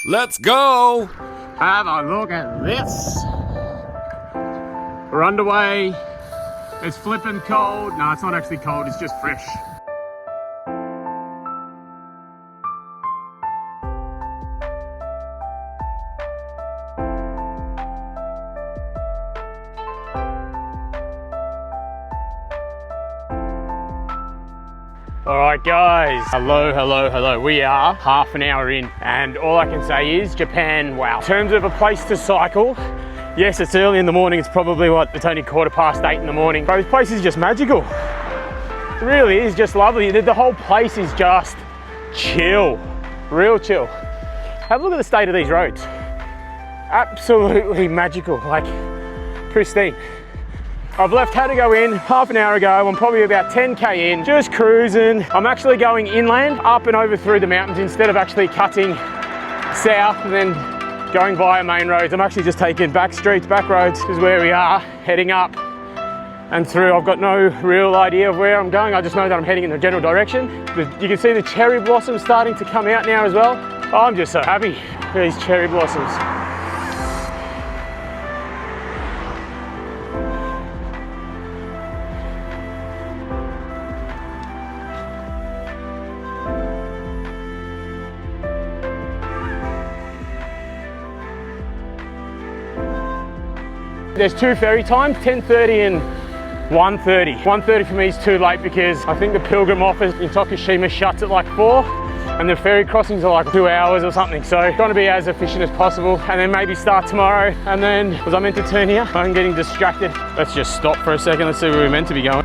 Let's go! Have a look at this. We're underway. It's flipping cold. No, it's not actually cold, it's just fresh. Alright guys, hello. We are half an hour in and all I can say is Japan, wow. In terms of a place to cycle, yes, it's early in the morning. It's probably what, it's only 8:15 in the morning. But this place is just magical. It really is just lovely. The whole place is just chill, real chill. Have a look at the state of these roads. Absolutely magical, like pristine. I've had to go in half an hour ago. I'm probably about 10K in, just cruising. I'm actually going inland, up and over through the mountains instead of actually cutting south and then going via main roads. I'm actually just taking back streets, back roads is where we are, heading up and through. I've got no real idea of where I'm going. I just know that I'm heading in the general direction. You can see the cherry blossoms starting to come out now as well. I'm just so happy for these cherry blossoms. There's two ferry times, 10:30 and 1:30. 1:30 for me is too late because I think the Pilgrim office in Tokushima shuts at like 4 and the ferry crossings are like 2 hours or something. So trying to be as efficient as possible and then maybe start tomorrow. And then, because I'm meant to turn here, I'm getting distracted. Let's just stop for a second. Let's see where we're meant to be going.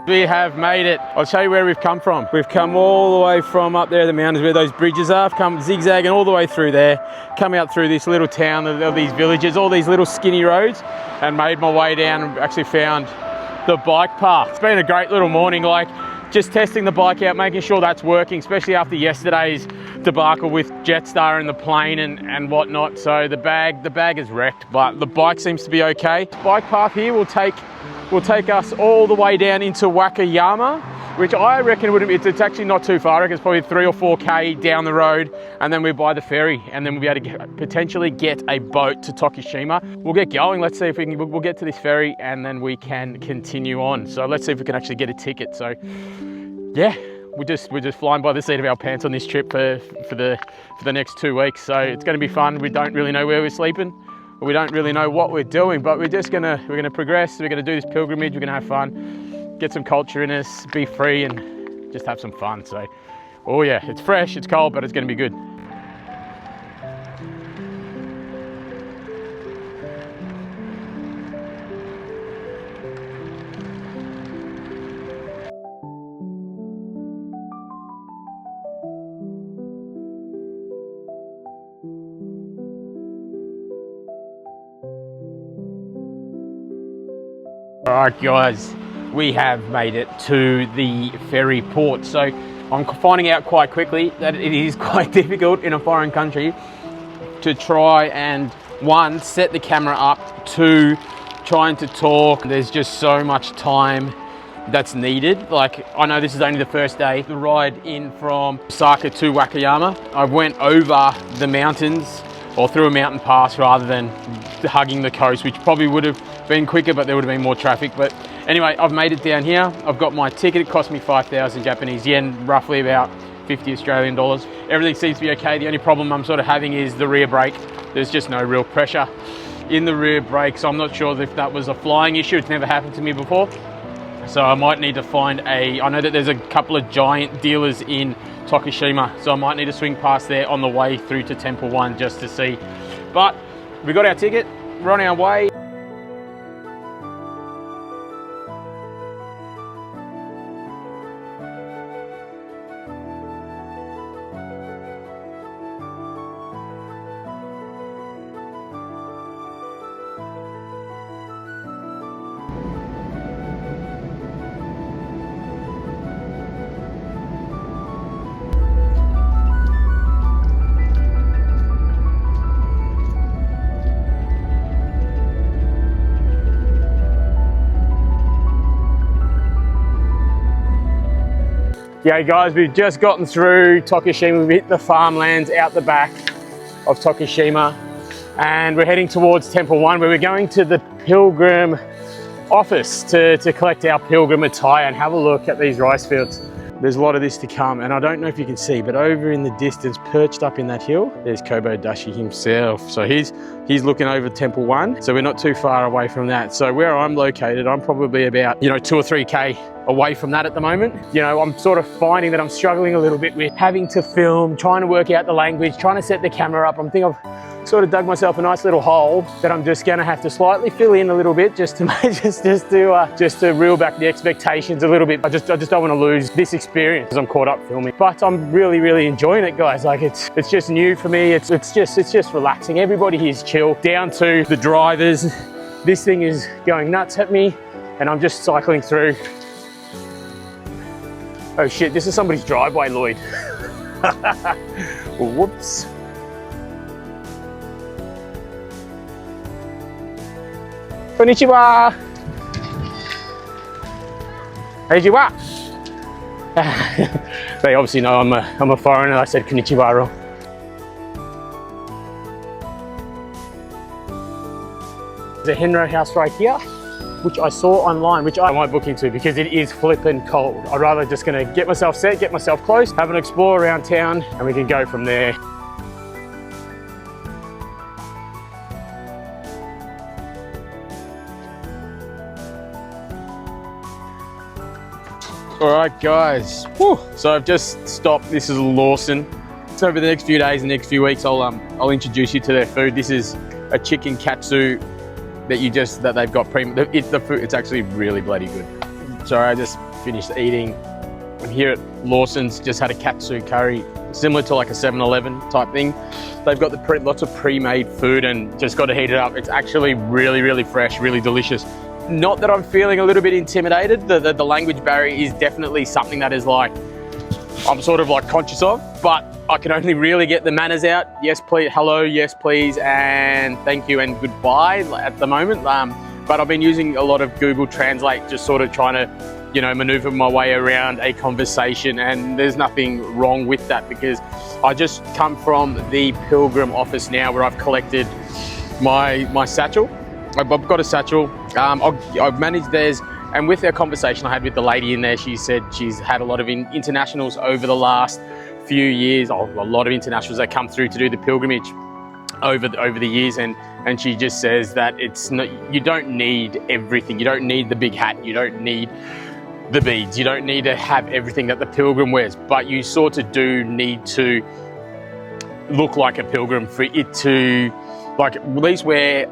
We have made it. I'll show you where we've come from. We've come all the way from up there, the mountains where those bridges are. I've come zigzagging all the way through there, come out through this little town, these villages, all these little skinny roads, and made my way down and actually found the bike path. It's been a great little morning, like just testing the bike out, making sure that's working, especially after yesterday's debacle with Jetstar and the plane and whatnot. So the bag is wrecked, but the bike seems to be okay. Bike path here will take us all the way down into Wakayama, which I reckon it's actually not too far. I reckon it's probably 3 or 4K down the road, and then we're by the ferry, and then we'll be able to potentially get a boat to Tokushima. We'll get going. Let's see if we'll get to this ferry, and then we can continue on. So let's see if we can actually get a ticket. So yeah, we're just flying by the seat of our pants on this trip for the next 2 weeks. So it's going to be fun. We don't really know where we're sleeping. We don't really know what we're doing, but we're gonna progress. We're gonna do this pilgrimage. We're gonna have fun, get some culture in us, be free, and just have some fun. So, oh yeah, it's fresh, it's cold, but it's gonna be good. Alright guys, we have made it to the ferry port. So I'm finding out quite quickly that it is quite difficult in a foreign country to try and, one, set the camera up, two, trying to talk. There's just so much time that's needed. Like, I know this is only the first day. The ride in from Osaka to Wakayama, I went over the mountains or through a mountain pass rather than hugging the coast, which probably would have been quicker, but there would have been more traffic. But anyway, I've made it down here. I've got my ticket. It cost me 5,000 Japanese yen, roughly about 50 Australian dollars. Everything seems to be okay. The only problem I'm sort of having is the rear brake. There's just no real pressure in the rear brake, so I'm not sure if that was a flying issue. It's never happened to me before. So I might need to find I know that there's a couple of giant dealers in Tokushima, so I might need to swing past there on the way through to Temple 1 just to see. But we got our ticket, we're on our way. Yeah guys, we've just gotten through Tokushima. We've hit the farmlands out the back of Tokushima, and we're heading towards Temple 1, where we're going to the Pilgrim office to collect our Pilgrim attire and have a look at these rice fields. There's a lot of this to come, and I don't know if you can see, but over in the distance, perched up in that hill, there's Kobodashi himself. So he's looking over Temple 1, so we're not too far away from that. So where I'm located, I'm probably about, 2 or 3K away from that at the moment. I'm sort of finding that I'm struggling a little bit with having to film, trying to work out the language, trying to set the camera up. I think I've sort of dug myself a nice little hole that I'm just going to have to slightly fill in a little bit just to reel back the expectations a little bit. I just don't want to lose this experience because I'm caught up filming. But I'm really enjoying it, guys. Like it's just new for me. It's just relaxing. Everybody here's chill, down to the drivers. This thing is going nuts at me, and I'm just cycling through. Oh shit! This is somebody's driveway, Lloyd. Whoops. Konnichiwa! Konnichiwa! They obviously know I'm a foreigner. I said konnichiwa wrong. There's a henro house right here, which I saw online, which I might book into because it is flippin' cold. I'd rather just gonna get myself set, get myself close, have an explore around town, and we can go from there. All right, guys. Whew. So I've just stopped. This is Lawson. So over the next few days and next few weeks, I'll introduce you to their food. This is a chicken katsu that they've got the food. It's actually really bloody good. Sorry, I just finished eating. I'm here at Lawson's. Just had a katsu curry, similar to like a 7-Eleven type thing. They've got lots of pre-made food and just got to heat it up. It's actually really fresh, really delicious. Not that I'm feeling a little bit intimidated. The language barrier is definitely something that is like, I'm sort of like conscious of, but I can only really get the manners out. Yes, please, hello, yes, please, and thank you and goodbye at the moment. But I've been using a lot of Google Translate, just sort of trying to, maneuver my way around a conversation, and there's nothing wrong with that because I just come from the Pilgrim office now where I've collected my satchel. I've got a satchel. I've managed theirs, and with their conversation I had with the lady in there, she said she's had a lot of internationals over the last few years. A lot of internationals that come through to do the pilgrimage over the years, and she just says that it's not, you don't need everything. You don't need the big hat. You don't need the beads. You don't need to have everything that the pilgrim wears, but you sort of do need to look like a pilgrim for it to, like, at least wear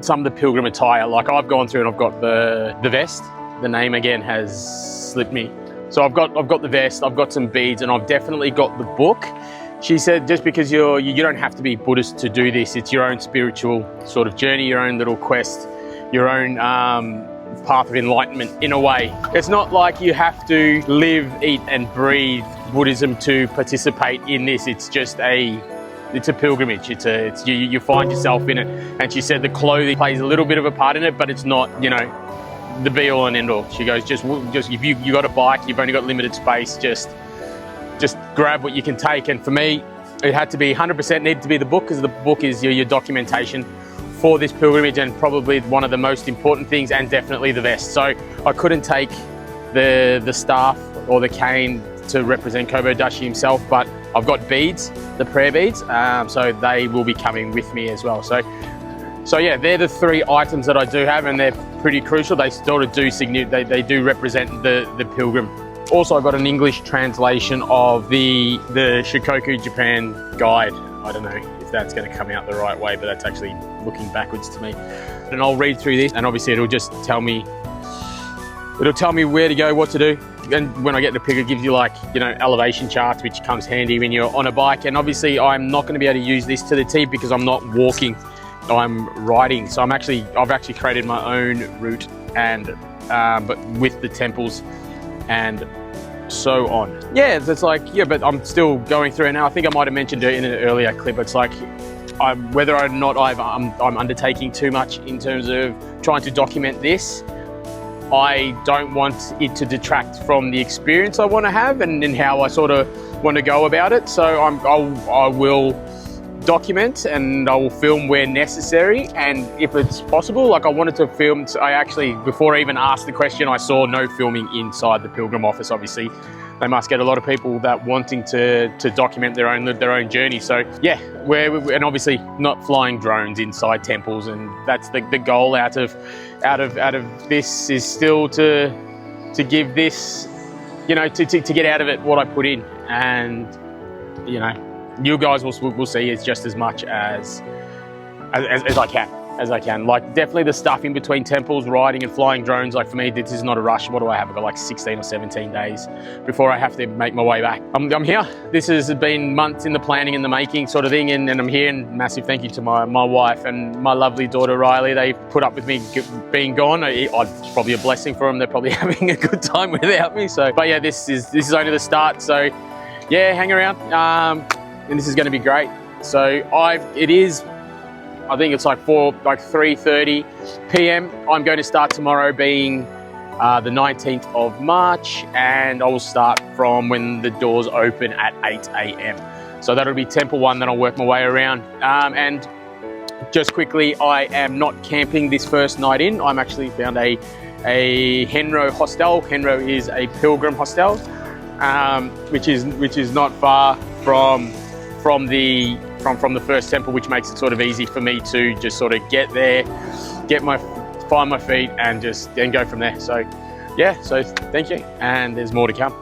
some of the pilgrim attire. Like I've gone through and I've got the vest. The name again has slipped me. So I've got the vest, I've got some beads, and I've definitely got the book. She said just because you don't have to be Buddhist to do this. It's your own spiritual sort of journey, your own little quest, your own path of enlightenment in a way. It's not like you have to live, eat and breathe Buddhism to participate in this. It's just it's a pilgrimage. You find yourself in it. And she said the clothing plays a little bit of a part in it, but it's not, the be all and end all. She goes, just if you got a bike, you've only got limited space, just grab what you can take. And for me, it had to be 100% needed to be the book, because the book is your documentation for this pilgrimage, and probably one of the most important things, and definitely the vest. So I couldn't take the staff or the cane to represent Kobodashi himself, but I've got beads, the prayer beads, so they will be coming with me as well. So yeah, they're the 3 items that I do have, and they're pretty crucial. They sort of do they do represent the pilgrim. Also, I got an English translation of the Shikoku Japan guide. I don't know if that's going to come out the right way, but that's actually looking backwards to me. And I'll read through this, and obviously it'll just tell me where to go, what to do. And when I get the pick, it gives you elevation charts, which comes handy when you're on a bike. And obviously I'm not going to be able to use this to the T because I'm not walking, I'm riding. So I've actually created my own route, and but with the temples and so on. Yeah, it's but I'm still going through it now. I think I might have mentioned it in an earlier clip. It's like whether or not I'm undertaking too much in terms of trying to document this. I don't want it to detract from the experience I want to have and how I sort of want to go about it. So I will document and I will film where necessary, and if it's possible, like I wanted to film, I actually, before I even asked the question, I saw no filming inside the Pilgrim office. Obviously they must get a lot of people that wanting to document their own journey. So yeah, and obviously not flying drones inside temples, and that's the goal out of this, is still to give this, you know, to get out of it what I put in, and you know, you guys will see it's just as much as I can. Like definitely the stuff in between temples, riding and flying drones, like for me, this is not a rush. What do I have? I've got like 16 or 17 days before I have to make my way back. I'm here. This has been months in the planning and the making sort of thing, and I'm here, and massive thank you to my wife and my lovely daughter Riley. They put up with me being gone. It's probably a blessing for them. They're probably having a good time without me. So, but yeah, this is only the start. So yeah, hang around. And this is going to be great. So I think it's like 3:30 p.m. I'm going to start tomorrow, being the 19th of March, and I will start from when the doors open at 8 a.m. So that'll be Temple 1, then I'll work my way around. And just quickly, I am not camping this first night in. I'm actually found a Henro hostel. Henro is a pilgrim hostel, which is not far from the first temple, which makes it sort of easy for me to just sort of get there, find my feet, and go from there. So yeah, so thank you, and there's more to come.